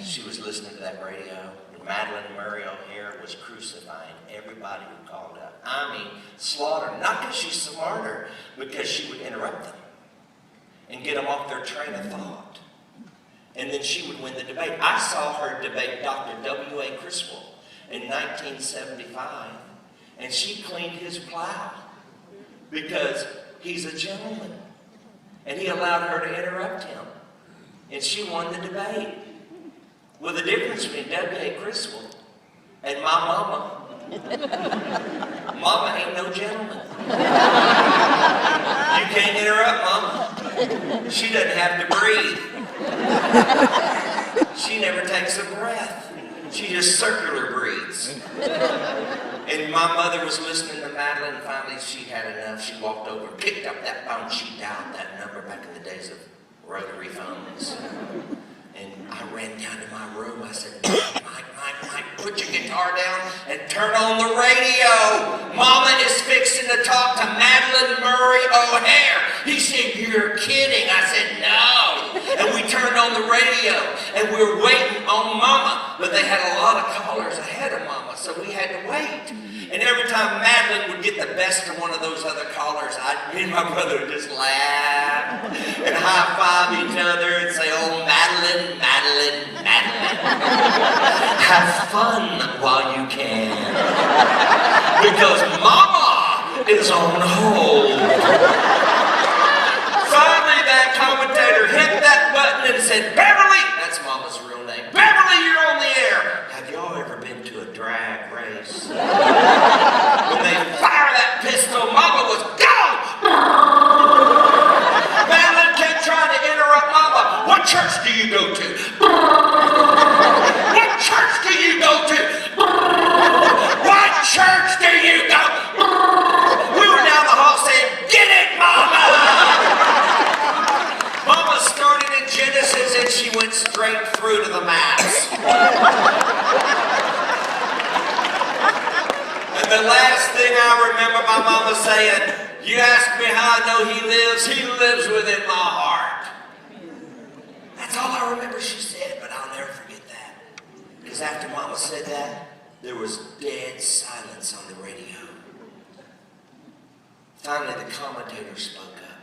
she was listening to that radio, and Madeline Murray O'Hare was crucifying everybody who called out. I mean, slaughtered. Not because she's smarter, because she would interrupt them and get them off their train of thought. And then she would win the debate. I saw her debate Dr. W.A. Criswell in 1975, and she cleaned his plow because he's a gentleman. And he allowed her to interrupt him. And she won the debate. Well, the difference between W.A. Criswell and my mama, mama ain't no gentleman. You can't interrupt mama. She doesn't have to breathe. She never takes a breath. She just circular breathes. And my mother was listening to Madeline, and finally she had enough. She walked over, picked up that phone, she dialed that number back in the days of rotary phones. And I ran down to my room. I said, Mike, put your guitar down and turn on the radio. Mama is fixing to talk to Madeline Murray O'Hare. He said, you're kidding. I said, no. And we turned on the radio, and we were waiting on Mama. But they had a lot of callers ahead of Mama, so we had to wait. And every time Madeline would get the best of one of those other callers, me and my brother would just laugh and high-five each other and say, oh, Madeline, Madeline, Madeline. Have fun while you can. Because Mama is on hold. Finally, that commentator hit that button and said, Beverly, that's Mama's real name, Beverly, you're on the air. Have y'all ever been to a drag race? When they fire that pistol, Mama was gone! Madeline kept trying to interrupt Mama. What church do you go to? What church do you go to? What church do you go? We were down the hall saying, get it, Mama! Mama started in Genesis and she went straight through to the maps. And the last thing I remember my mama saying, you ask me how I know he lives within my heart. That's all I remember she said, but I'll never forget that. Because after Mama said that, there was dead silence on the radio. Finally, the commentator spoke up.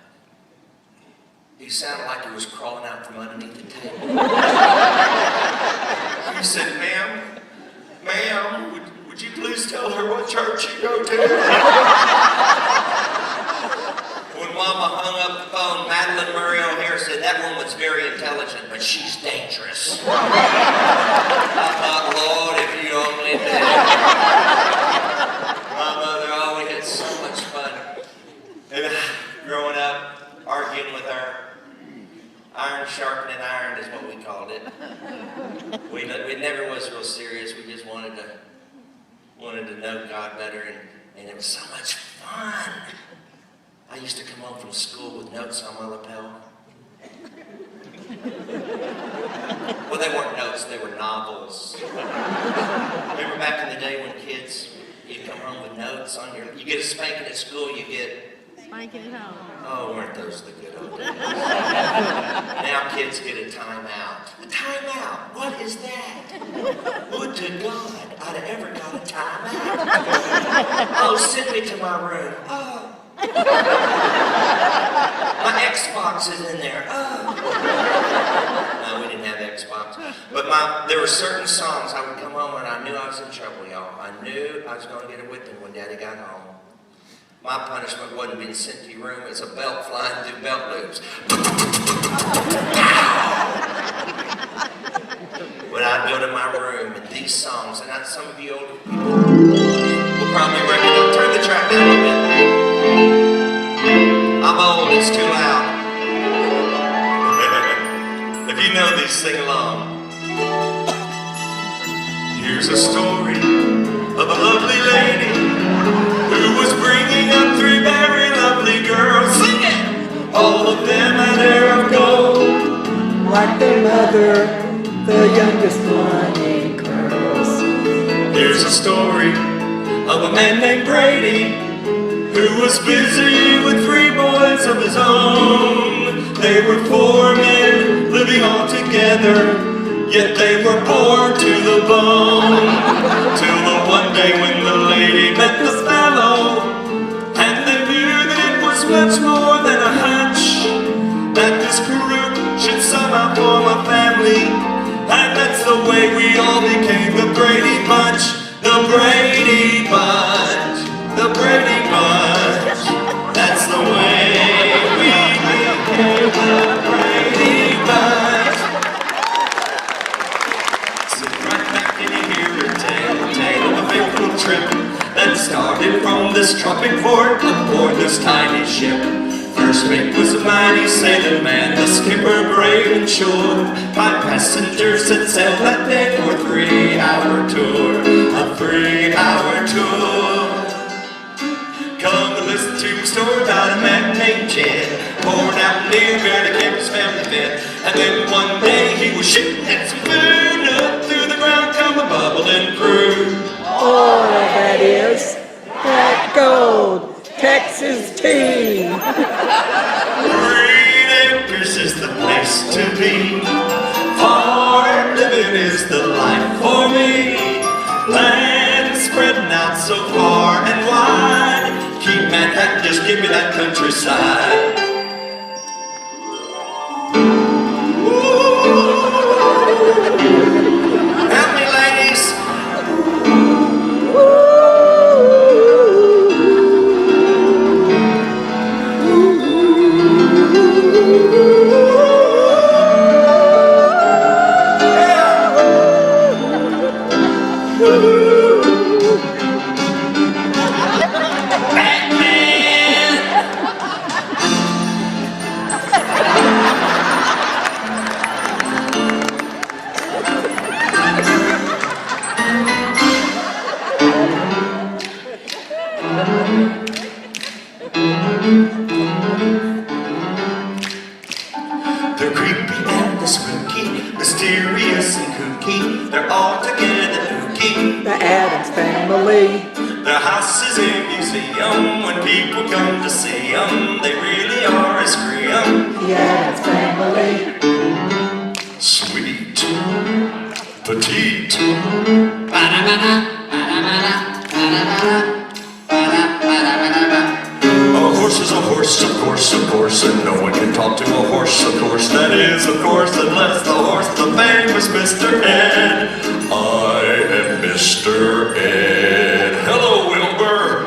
He sounded like he was crawling out from underneath the table. He said, ma'am, would you please tell her what church you go to? When Mama hung up the phone, Madeline Murray O'Hare said, that woman's very intelligent, but she's dangerous. I thought, Lord, if you only knew. My mother always had so much fun. And growing up, arguing with her, iron sharpening iron is what we called it. We never was real serious. We just wanted to know God better, and it was so much fun. I used to come home from school with notes on my lapel. Well, they weren't notes, they were novels. Remember back in the day when kids, you'd come home with notes on you get a spanking at school, you get... Spanking at home. Oh, weren't those the good old days? Now kids get a timeout. A timeout? What is that? Would to God I'd have ever got a timeout. Oh, send me to my room. Oh. My Xbox is in there. Oh. No, we didn't have Xbox. But there were certain songs I would come home and I knew I was in trouble, y'all. I knew I was going to get a whipping when Daddy got home. My punishment wasn't being sent to your room, it's a belt flying through belt loops. When I'd go to my room and these songs, and some of you older people will probably recognize. Turn the track down a little bit. I'm old, it's too loud. If you know these, sing along. Here's a story of a lovely lady who was bringing up three very lovely girls. Sing it! All of them had hair of gold, like their mother, the youngest one in curls. Here's a story of a man named Brady who was busy with three boys of his own. They were four men living all together, yet they were born to the bone. Till the one day when the lady met the fellow, and they knew that it was much more than a hunch, that this group should somehow form a family. And that's the way we all became the Brady Bunch. The Brady Bunch. The Brady Bunch. That's the way we became the Brady Bunch. Sit right back and you hear a tale of a fateful trip that started from this tropic port aboard this tiny ship. First mate was a mighty sailing man, the skipper brave and sure. 5 passengers had sailed that day for a 3-hour tour. A 3-hour tour. Come to listen to a story about a man named Jed, born out near where to keep his family fed. And then one day he was shooting at some food, up through the ground come a bubbling crude. Oh, that is that gold Texas tea. Green Acres is the place to be. Farm living is the life for me. Land spreading out so far and wide. Keep Manhattan, just give me that countryside. Help me, ladies. They're creepy and they're spooky, mysterious and kooky. They're all together kooky. The Addams Family. Their house is a museum. When people come to see them, they really are a scream. The Addams Family. Sweet, petite. A horse is a horse, of course, and no one can talk to a horse, of course. That is, of course, unless the horse, the famous Mr. Ed. I am Mr. Ed. Hello, Wilbur.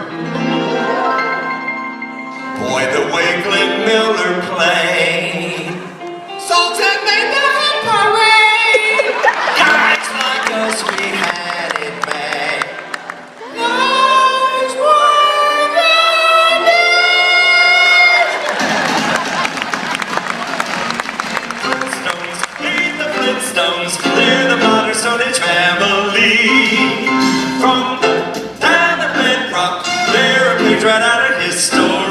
Boy, the way Glenn Miller played. Sultan made the hit parade. Guys like us, we had it made. Guys were ready. Flintstones, lead the Flintstones. They're the modern Stone Age family. From the time that bedrock, they're a page right out of his story.